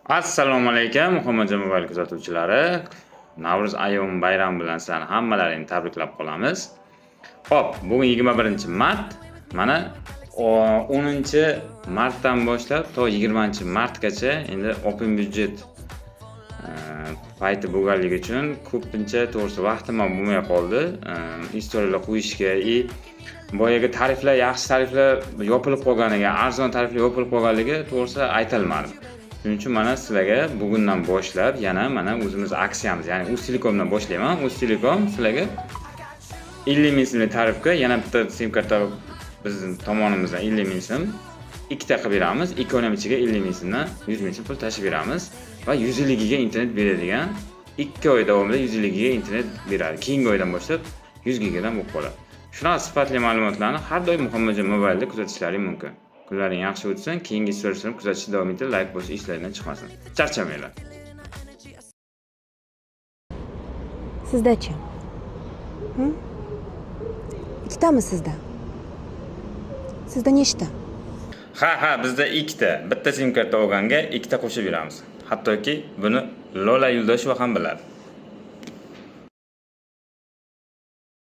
Assalomu alaykum, Muhammadjon Mobil kuzatuvchilari. Navruz ayyom bayrami bilan sizlarni hammalaringni tabriklab qolamiz. Xo'p, bugun 21-mart. Mana 10-martdan boshlab to 20-martgacha endi open byudjet payti bo'lganligi uchun ko'pincha to'g'risi vaqtim ham bo'lmay qoldi. Istoriyalar qo'yishga, boyaga tariflar, yaxshi tariflar yopilib qolganiga, arzon tariflar yopilib qolganligi to'g'risi aytilmadi. Shuning uchun mana sizlarga bugundan boshlab yana mana o'zimiz aksiyamiz, ya'ni Uztelekomdan boshlayman. Uztelekom sizlarga 50 ming so'mlik tarifga yana bitta sim karta bizning tomonimizdan 50 ming so'm ikkita qilib beramiz. Ikki oyning ichiga 50 ming so'mdan 100 ming so'm pul tashib beramiz va 150 giga internet beradigan 2 oy davomida 150 giga internet beradi. Keyingi oydan boshlab 100 gigadan bo'lib qoladi. Shunaqa sifatli ma'lumotlarni har doim Muhammadjon Mobilda kuzatishlaring mumkin. Kunlaring yaxshi o'tsin, keyingi istoriyani kuzatishni davom eting, like bosib ishlaringdan chiqmasin. Charchamanglar. Sizda-chi? Ikkitami sizda? Sizda nechta? Ha, bizda ikkita. Bitta sim karta olganga ikkita qo'shib beramiz. Hattoki buni Lola Yuldasheva ham biladi.